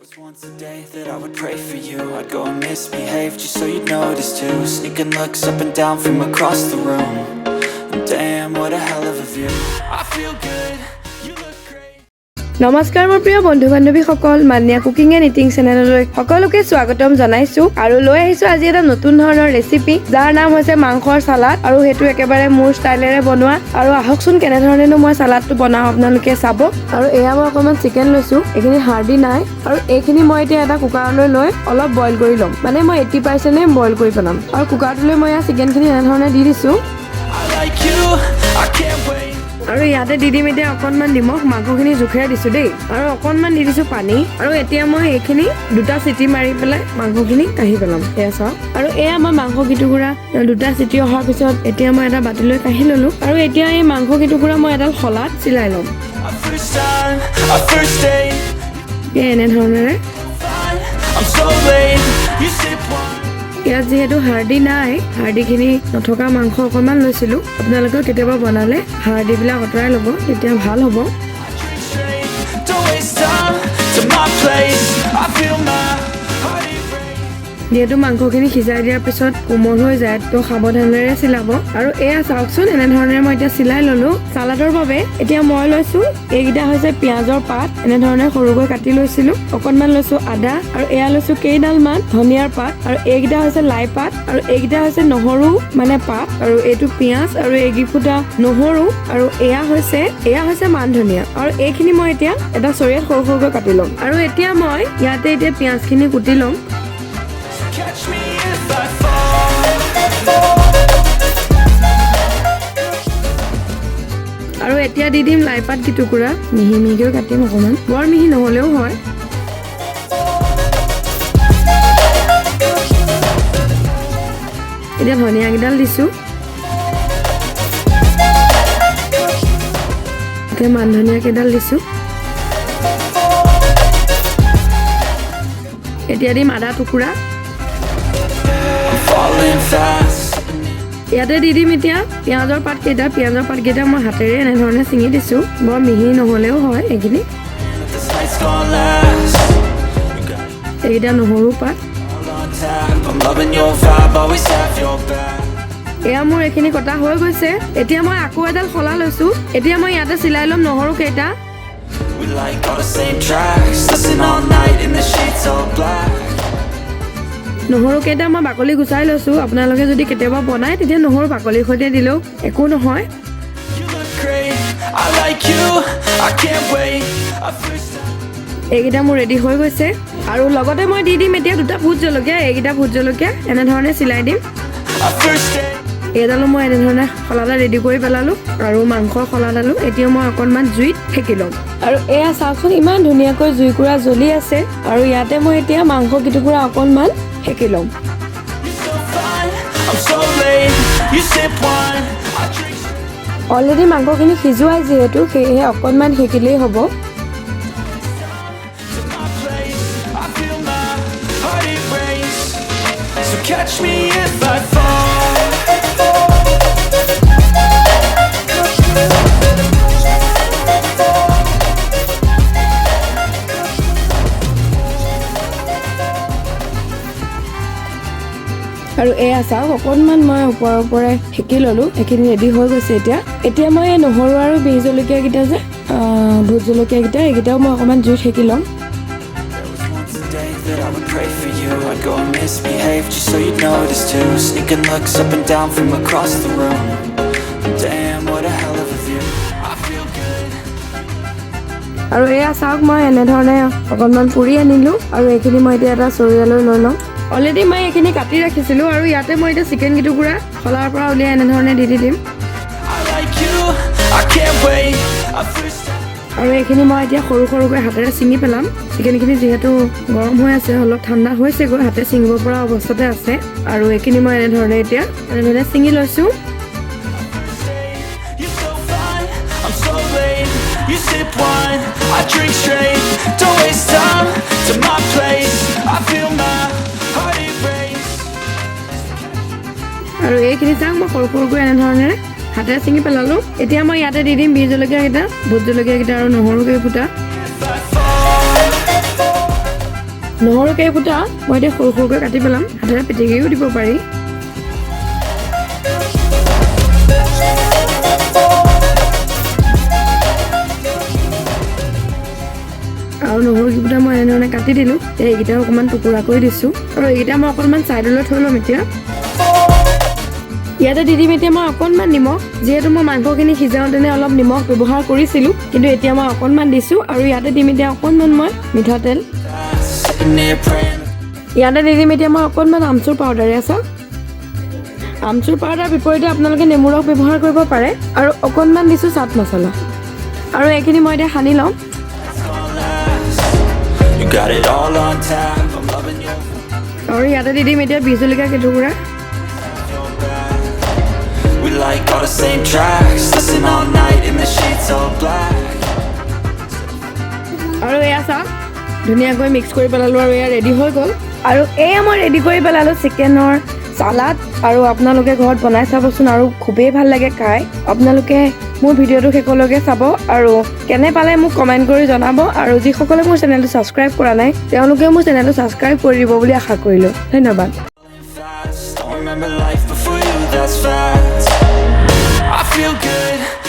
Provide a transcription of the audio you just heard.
was once a day that I would pray for you. I'd go and misbehave just so you'd notice too. Sneaking looks up and down from across the room. And damn, what a hell of a view. I feel good, you look great. নমস্কাৰ মোৰ প্ৰিয় বন্ধু বান্ধৱীসকল মান্যা cooking and eating চেনেললৈ সকলোকে স্বাগতম জনাইছো আৰু লৈ আহিছো আজি এটা নতুন ধৰণৰ ৰেচিপি যাৰ নাম হৈছে মাংসৰ সালাড আৰু হেতু একেবাৰে মোৰ ষ্টাইলেৰে বনোৱা আৰু আহকচোন কেনে ধৰণেনো মই সালাডটো বনাও আপোনালোকে চাব আৰু এয়া মই অকমান চিকেন লৈছো এখিনি হাৰ্ডি নাই আৰু এইখিনি মই এতিয়া এটা কুকাৰলৈ লৈ অলপ বইল কৰি লম মানে মই 80% বইল কৰি পেলাম আৰু কুকাৰটোলৈ মই চিকেনখিনি এনে ধৰণে দি দিছো আৰু ইয়াতে দি দিম এতিয়া অকণমান নিমখ মাংসখিনি জুখেৰে দিছো দেই আৰু অকণমান দি দিছো পানী আৰু এতিয়া মই এইখিনি দুটা চিটি মাৰি পেলাই মাংসখিনি কাঢ়ি পেলাম এয়া চাওক আৰু এয়া মই মাংস কিটুকুৰা দুটা চিটি অহাৰ পিছত এতিয়া মই এটা বাতিলৈ কাঢ়ি ললো আৰু এতিয়া এই মাংস কিটুকুৰা মই এডাল শলাত চিলাই ল'ম এনে ধৰণেৰে ইয়াত যিহেতু হাৰ্ডি নাই হাৰ্ডিখিনি নথকা মাংস অকণমান লৈছিলোঁ আপোনালোকৰ কেতিয়াবা বনালে হাৰ্ডিবিলাক আঁতৰাই ল'ব তেতিয়া ভাল হ'ব যিহেতু মাংসখিনি সিজাই দিয়াৰ পিছত কোমল হৈ যায় তো সাৱধানেৰে চিলাব আৰু এয়া চাওকচোন এনেধৰণেৰে মই এতিয়া চিলাই ল'লোঁ চালাডৰ বাবে এতিয়া মই লৈছোঁ এইকেইটা হৈছে পিঁয়াজৰ পাত এনেধৰণে সৰুকৈ কাটি লৈছিলোঁ অকণমান লৈছোঁ আদা আৰু এয়া লৈছোঁ কেইডালমান ধনিয়াৰ পাত আৰু এইকেইটা হৈছে লাই পাত আৰু এইকেইটা হৈছে নহৰু মানে পাত আৰু এইটো পিঁয়াজ আৰু এইকেইফুটা নহৰু আৰু এয়া হৈছে মান ধনিয়া আৰু এইখিনি মই এতিয়া এটা চৰিয়াত সৰু সৰুকৈ কাটি ল'ম আৰু এতিয়া মই ইয়াতে এতিয়া পিঁয়াজখিনি কুটি ল'ম আৰু এতিয়া দি দিম লাইপাত কিটুকুৰা মিহি মিহিকৈ কাটিম অকণমান বৰ মিহি নহ'লেও হয় এতিয়া ধনিয়া কেইডাল দিছোঁ এতিয়া মান ধনিয়া কেইডাল দিছোঁ এতিয়া দিম আদা টুকুৰা ইয়াতে দি দিম এতিয়া পিঁয়াজৰ পাতকেইটা মই হাতেৰে এনেধৰণে ছিঙি দিছোঁ বৰ মিহি নহ'লেও হয় এইখিনি এইকেইটা নহৰু পাত এয়া মোৰ এইখিনি কটা হৈ গৈছে এতিয়া মই আকৌ এডাল শলা লৈছোঁ এতিয়া মই ইয়াতে চিলাই ল'ম নহৰু কেইটা নহৰু কেইটা মই বাকলি গুচাই লৈছোঁ আপোনালোকে যদি কেতিয়াবা বনায় তেতিয়া নহৰু বাকলিৰ সৈতে দিলেও একো নহয় এইকেইটা মোৰ ৰেডি হৈ গৈছে আৰু লগতে মই দি দিম এতিয়া দুটা ভোট জলকীয়া এইকেইটা ভোট জলকীয়া এনেধৰণে চিলাই দিম এইডালো মই এনেধৰণে শলাডা ৰেডি কৰি পেলালোঁ আৰু মাংসৰ শলাডালো এতিয়া মই অকণমান জুইত সেকি ল'ম আৰু এয়া চাওকচোন ইমান ধুনীয়াকৈ জুইকুৰা জ্বলি আছে আৰু ইয়াতে মই এতিয়া মাংস কিটুকুৰা অকণমান সেকি ল'ম অলৰেডি মাংসখিনি সিজোৱাই যিহেতু সেয়েহে অকণমান সেকিলেই হ'ব Catch me if I fall. আৰু এয়া চাওক অকণমান মই ওপৰৰ পৰাই সেকি ল'লোঁ এইখিনি ৰেডি হৈ গৈছে এতিয়া মই নহৰু আৰু বিহ জলকীয়াকেইটা যে ভোট জলকীয়াকেইটা এইকেইটাও মই অকণমান জুইত সেকি ল'ম That I would pray for you. I'd go and misbehave just so you'd notice too. Sneaking looks up and down from across the room. Damn, what a hell of a view. I feel good. আৰু এয়া চাওক মই এনেধৰণে অকণমান পুৰি আনিলোঁ আৰু এইখিনি মই এতিয়া এটা চৰিয়ালৈ লৈ ল'ম অলৰেডি মই এইখিনি কাটি ৰাখিছিলোঁ আৰু ইয়াতে মই এতিয়া চিকেন কিটুকুৰা শলাৰ পৰা উলিয়াই এনেধৰণে দি দিম আৰু এইখিনি মই এতিয়া সৰু সৰুকৈ হাতেৰে ছিঙি পেলাম চিকেনখিনি যিহেতু গৰম হৈ আছে অলপ ঠাণ্ডা হৈছেগৈ হাতে ছিঙিব পৰা অৱস্থাতে আছে আৰু এইখিনি মই এনেধৰণে ছিঙি লৈছোঁ আৰু এইখিনি চাওক মই সৰু সৰুকৈ এনেধৰণেৰে হাতেৰে ছিঙি পেলালোঁ এতিয়া মই ইয়াতে দি দিম বিহ জলকীয়াকেইটা ভোট জলকীয়াকেইটা আৰু নহৰু কেইফুটা নহৰু কেইফুটা মই এতিয়া সৰু সৰুকৈ কাটি পেলাম হাতেৰে পিটিকিও দিব পাৰি আৰু নহৰু কেইফুটা মই এনেধৰণে কাটি দিলোঁ এইকেইটা অকণমান টুকুৰা কৰি দিছোঁ আৰু এইকেইটা মই অকণমান ছাইডলৈ থৈ ল'ম এতিয়া ইয়াতে দি দিম এতিয়া মই অকণমান নিমখ যিহেতু মই মাংসখিনি সিজাওঁতেনে অলপ নিমখ ব্যৱহাৰ কৰিছিলোঁ কিন্তু এতিয়া মই অকণমান দিছোঁ আৰু ইয়াতে দিম এতিয়া অকণমান মই মিঠাতেল ইয়াতে দি দিম এতিয়া মই অকণমান আমচুৰ পাউডাৰ আছে আমচুৰ পাউডাৰ বিপৰীতে আপোনালোকে নেমু ৰস ব্যৱহাৰ কৰিব পাৰে আৰু অকণমান দিছোঁ চাট মছলা আৰু এইখিনি মই এতিয়া সানি ল'ম আৰু ইয়াতে দি দিম এতিয়া 20 জলকীয়া কেইটুকুৰা Like all the same tracks, listen all night in the sheets all black. আৰু এয়া চাওক ধুনীয়াকৈ মিক্স কৰি পেলালোঁ আৰু এয়া ৰেডি হৈ গ'ল আৰু এয়া মই ৰেডি কৰি পেলালোঁ চিকেনৰ চালাড আৰু আপোনালোকে ঘৰত বনাই চাবচোন আৰু খুবেই ভাল লাগে খাই আপোনালোকে মোৰ ভিডিঅ'টো শেষলৈকে চাব আৰু কেনে পালে মোক কমেণ্ট কৰি জনাব আৰু যিসকলে মোৰ চেনেলটো ছাবস্ক্ৰাইব কৰা নাই তেওঁলোকে মোৰ চেনেলটো ছাবস্ক্ৰাইব কৰি দিব বুলি আশা কৰিলোঁ ধন্যবাদ Don't remember life before you, that's facts. I feel good.